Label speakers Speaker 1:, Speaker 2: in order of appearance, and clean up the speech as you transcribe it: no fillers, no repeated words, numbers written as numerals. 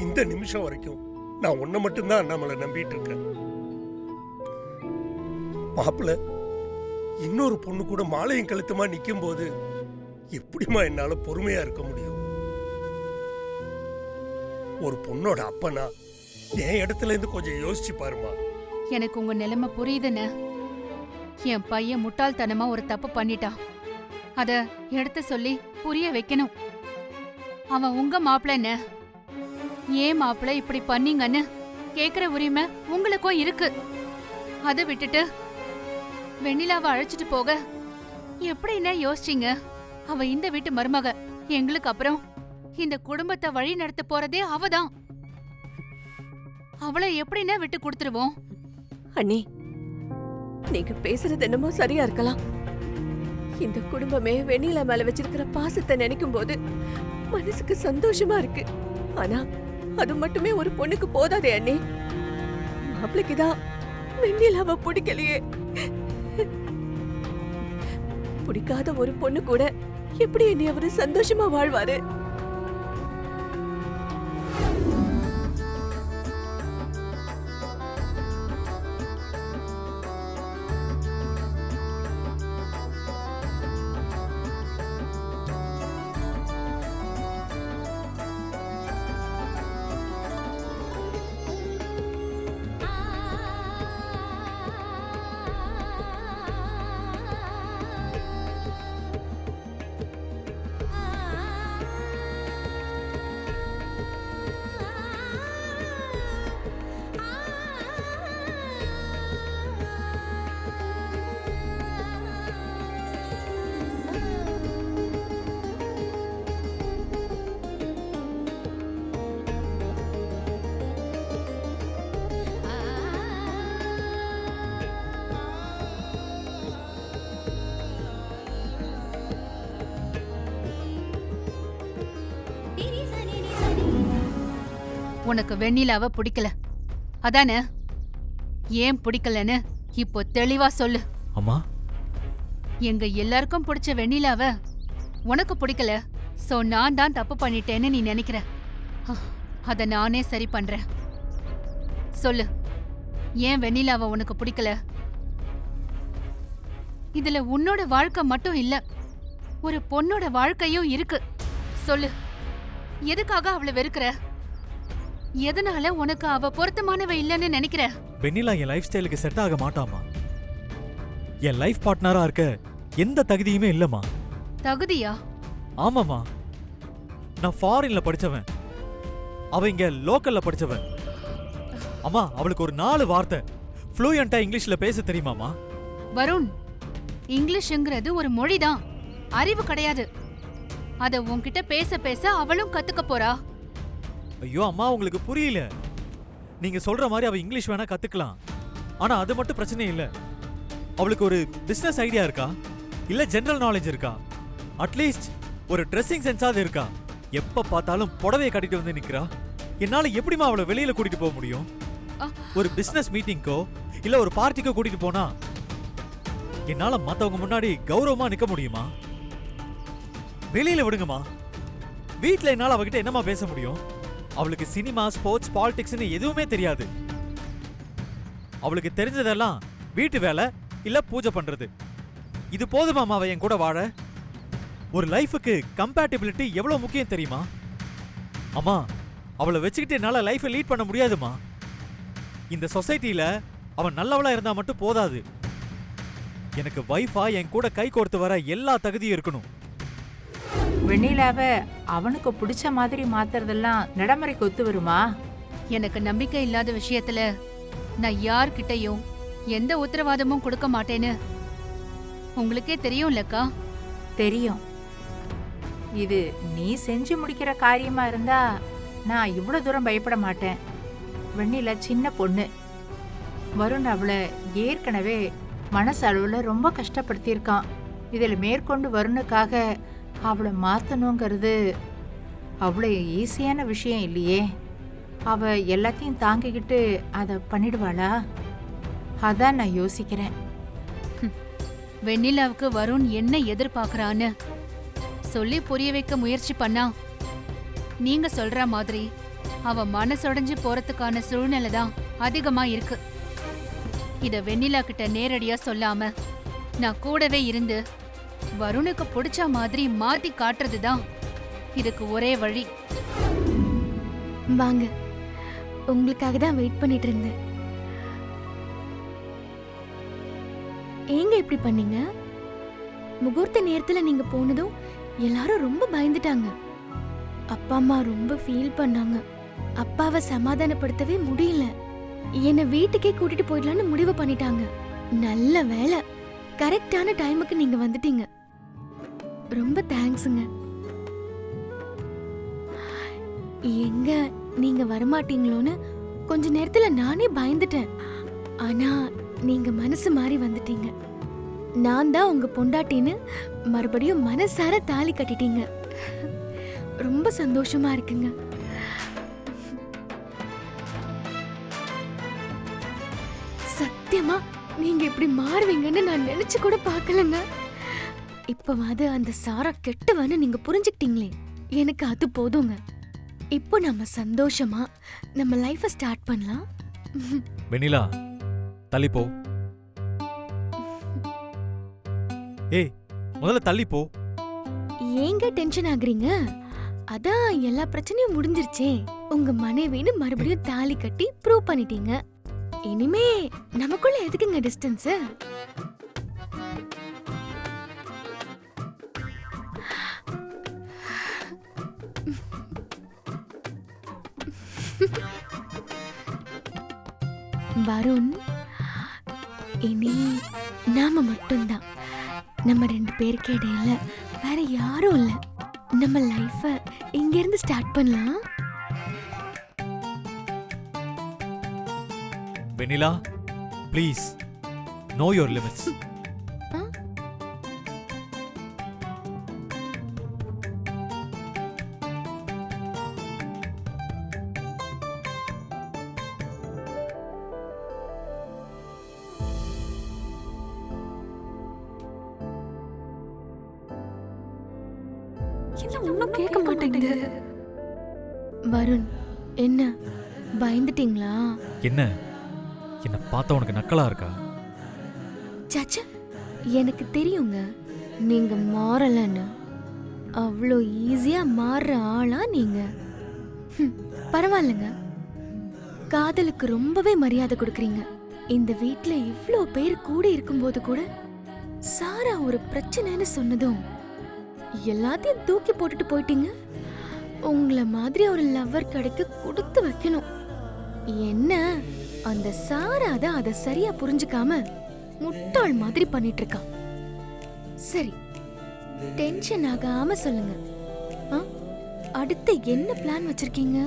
Speaker 1: இந்த நிமிஷம் வரைக்கும் நான் உன்னை மட்டும்தான் அண்ணாமலை நம்பிட்டு இருக்கேன். மாப்பிள்ள இன்னொரு பொண்ணு கூட மாலையும் கழுத்துமா நிக்கும் போது எப்படிமா என்னால பொறுமையா இருக்க முடியும்? ஒரு பொண்ணோட அப்பனா என் இடத்துல இருந்து கொஞ்சம் யோசிச்சு பாருமா.
Speaker 2: எனக்கு உங்க நிலைமை புரியுதுன்னு. என் பையன் முட்டாள்தனமா ஒரு தப்பு பண்ணிட்டான். அத எடுத்து சொல்லி புரிய வைக்கணும். அவன் உங்க மாப்பிள்ளன்னு, ஏன் மாப்பிள்ள இப்படி பண்ணீங்கன்னு கேக்குற உரிமை உங்களுக்கும் இருக்கு. அதை விட்டுட்டு வெண்ணிலாவை அழைச்சிட்டு போக எப்படின்னு யோசிச்சீங்க? அவ இந்த வீட்டு மருமக. எங்களுக்கு அப்புறம் இந்த குடும்பத்தை வழி நடத்த போறதே அவதான். அவளை எப்படின்னா விட்டு கொடுத்துருவோம்?
Speaker 3: அண்ணி, நீங்க பேசுறது என்னமோ சரியா இருக்கலாம். இந்த குடும்பமே வெண்ணிலா மேல வச்சிருக்கிற பாசத்தை நினைக்கும் போது மனசுக்கு சந்தோஷமா இருக்கு. ஆனா அது மட்டுமே ஒரு பொண்ணுக்கு போதாதே அண்ணி. மாப்பிளைக்குதான் வெண்ணிலாவை பிடிக்கலையே. பிடிக்காத ஒரு பொண்ணு கூட எப்படி என்னை அவரு சந்தோஷமா வாழ்வாரு?
Speaker 2: உனக்கு வெண்ணிலாவை பிடிக்கல அதானே? ஏன் பிடிக்கலன்னு இப்போ தெளிவா சொல்லு.
Speaker 4: அம்மா,
Speaker 2: எங்க எல்லாருக்கும் பிடிச்ச வெண்ணிலாவை உனக்கு பிடிக்கல. சோ நான் தான் தப்பு பண்ணிட்டேன்னு நீ நினைக்கிற. அத நானே சரி பண்றேன். சொல்லு, ஏன் வெண்ணிலாவை உனக்கு பிடிக்கல? இதுல உன்னோட வாழ்க்கை மட்டும் இல்ல, ஒரு பொண்ணோட வாழ்க்கையும் இருக்கு. சொல்லு, எதுக்காக அவளை வெறுக்கிற? எதனால உனக்கு அவ பொருத்தமானவ இல்லன்னு நினைக்கிற?
Speaker 4: வெண்ணிலா என் லைஃப் ஸ்டைலுக்கு செட் ஆக மாட்டாமா. என் லைஃப் பார்ட்னரா இருக்க எந்த தகுதியுமே இல்லம்மா.
Speaker 2: தகுதியா?
Speaker 4: ஆமாமா, நான் ஃபாரின்ல படிச்சவன், அவ இங்க லோக்கல்ல படிச்சவன். அம்மா, அவளுக்கு ஒரு 4 வார்த்தை ஃப்ளூயண்டா இங்கிலீஷ்ல பேச தெரியுமாமா?
Speaker 2: வருண், இங்கிலீஷ்ங்கிறது ஒரு மொழிதான், அறிவு கிடையாது. அத உன்கிட்ட பேச பேச அவளும் கத்துக்க போறா.
Speaker 4: ஐயோ அம்மா, உங்களுக்கு புரியல. நீங்க சொல்ற மாதிரி அவ இங்கிலீஷ் வேணா கத்துக்கலாம், ஆனா அது மட்டும் பிரச்சனை இல்ல. அவளுக்கு ஒரு பிசினஸ் ஐடியா இருக்கா? இல்ல ஜெனரல் நாலேஜ் இருக்கா? அட்லீஸ்ட் ஒரு ட்ரெஸ்ஸிங் சென்ஸாவது இருக்கா? எப்ப பார்த்தாலும் புடவையை கட்டிட்டு வந்து நிக்கிறா. என்னால எப்படிமா அவளை வெளியில கூட்டிட்டு போக முடியும்? ஒரு பிசினஸ் மீட்டிங்கோ இல்ல ஒரு பார்ட்டிக்கோ கூட்டிட்டு போனா என்னால மத்தவங்க முன்னாடி கௌரவமா நிக்க முடியுமா? வெளியில விடுங்கம்மா. வீட்ல என்னால அவகிட்ட என்னமா பேச முடியும்? அவளுக்கு சினிமா, ஸ்போர்ட்ஸ், பாலிடிக்ஸ்னு எதுவுமே தெரியாது. அவளுக்கு தெரிஞ்சதெல்லாம் வீட்டு வேலை இல்ல பூஜை பண்றது. இது போதுமாமா அவ என் கூட வாழ? ஒரு லைஃபுக்கு கம்பேட்டிபிலிட்டி எவ்வளவு முக்கியம் தெரியுமா? அம்மா, அவளை வச்சுக்கிட்டு என்னால லைஃபை லீட் பண்ண முடியாதுமா. இந்த சொசைட்டில அவன் நல்லவளா இருந்தா மட்டும் போதாது. எனக்கு வைஃபா என் கூட கை கோர்த்து வர எல்லா தகுதியும் இருக்கணும்.
Speaker 5: வெண்ணிலாவை அவனுக்கு பிடிச்ச மாதிரி மாத்துறதெல்லாம் நடைமுறைக்கு ஒத்து வருமா?
Speaker 2: எனக்கு நம்பிக்கை இல்லாத விஷயத்துல நான் யார்கிட்டயும் எந்த உத்தரவாதமும் கொடுக்க மாட்டேன்னு உங்களுக்கே தெரியும்லக்கா.
Speaker 5: தெரியும். இது நீ செஞ்சு முடிக்கிற காரியமா இருந்தா நான் இவ்வளவு தூரம் பயப்பட மாட்டேன். வெண்ணிலா சின்ன பொண்ணு. வருண் அவளை ஏற்கனவே மனசளவுல ரொம்ப கஷ்டப்படுத்தியிருக்கான். இதுல மேற்கொண்டு வருணுக்காக அவளை மாத்தணுங்கிறது அவ்வளோ ஈஸியான விஷயம் இல்லையே. அவ எல்லாத்தையும் தாங்கிக்கிட்டு அதை பண்ணிடுவாளா? அதான் நான் யோசிக்கிறேன்.
Speaker 2: வெண்ணிலாவுக்கு வருண் என்ன எதிர்பார்க்கறான்னு சொல்லி புரிய வைக்க முயற்சி பண்ணா நீங்க சொல்ற மாதிரி அவ மனசொடைஞ்சு போறதுக்கான சூழ்நிலை தான் அதிகமா இருக்கு. இத வெண்ணிலா கிட்ட நேரடியா சொல்லாம நான் கூடவே இருந்து வருணுக்கு பிடிச்ச மாதிரி மாத்தி காட்டுறதுதான் இதுக்கு ஒரே வழி.
Speaker 6: வாங்க, உங்களுக்காக தான் வெயிட் பண்ணிட்டு இருந்தேன். ஏங்க இப்படி பண்ணீங்க? முகூர்த்த நேரத்துல நீங்க போனதும் எல்லாரும் ரொம்ப பயந்துட்டாங்க. அப்பா அம்மா ரொம்ப ஃபீல் பண்ணாங்க. அப்பாவை சமாதானப்படுத்தவே முடியல. என்னை வீட்டுக்கே கூட்டிட்டு போயிடலான்னு முடிவு பண்ணிட்டாங்க. நல்ல வேலை, கரெக்டான டைமுக்கு நீங்க வந்துட்டீங்க. ரொம்ப தேங்க்ஸுங்க. எங்க நீங்க வரமாட்டீங்களோன்னு கொஞ்ச நேரத்துல நானே பயந்துட்டேன். ஆனா நீங்க மனசு மாறி வந்துட்டீங்க. நான் தான் உங்க பொண்டாட்டின்னு மறுபடியும் மனசார தாலி கட்டிட்டீங்க. ரொம்ப சந்தோஷமா இருக்குங்க. சத்தியமா நீங்க இப்படி மாறுவீங்கன்னு நான் நினைச்சு கூட பார்க்கலங்க. இப்பவாது அந்த சாரா கெட்டவன்னு நீங்க புரிஞ்சுக்கிட்டீங்களே, எனக்கு அது போதுங்க. இப்போ நம்ம சந்தோஷமா நம்ம லைஃப ஸ்டார்ட் பண்ணலாம்.
Speaker 4: வெண்ணிலா, தள்ளி போ. ஏய், முதல்ல தள்ளி போ.
Speaker 6: ஏங்க டென்ஷன் ஆகுறீங்க? அதான் எல்லா பிரச்சனையும் முடிஞ்சிருச்சே. உங்க மனைவின்னு மறுபடியும் தாலி கட்டி ப்ரூவ் பண்ணிட்டீங்க. இனிமே நமக்குள்ள எதுக்குங்க டிஸ்டன்ஸ்? வருண், இனி நாம மட்டும்தான். நம்ம 2 பேருக்கு இடையில வேற யாரும் இல்ல. நம்ம லைஃப இங்க இருந்து ஸ்டார்ட் பண்ணலாம்.
Speaker 4: வெண்ணிலா, ப்ளீஸ் நோ யுவர் லிமிட்ஸ்.
Speaker 3: ஒன்னும் கேட்க மாட்டேங்குது.
Speaker 6: வருண், என்ன பயந்துட்டீங்களா?
Speaker 4: என்ன பார்த்தா உனக்கு நக்கலா இருக்கா?
Speaker 6: சச்ச, எனக்கு தெரியுங்க நீங்க மாறலன்னு. அவ்வளோ ஈஸியா மாறுற ஆளா நீங்க? பரவாயில்லைங்க. காதலுக்கு ரொம்பவே மரியாதை கொடுக்குறீங்க. இந்த வீட்ல இவ்ளோ பேர் கூடி இருக்கும்போது கூட சாரா ஒரு பிரச்சனைன்னு சொன்னதும் எல்லாத்தையும் தூக்கி போட்டுட்டு போயிட்டீங்க. உங்களை மாதிரி ஒரு லவ்வர் கிடைக்க கொடுத்து வைக்கணும். என்ன அந்த சாரா தான் அதை சரியா புரிஞ்சுக்காம முட்டாள் மாதிரி பண்ணிட்டு இருக்கா. சரி, டென்ஷன் ஆகாம சொல்லுங்க. அடுத்து என்ன பிளான் வச்சிருக்கீங்க?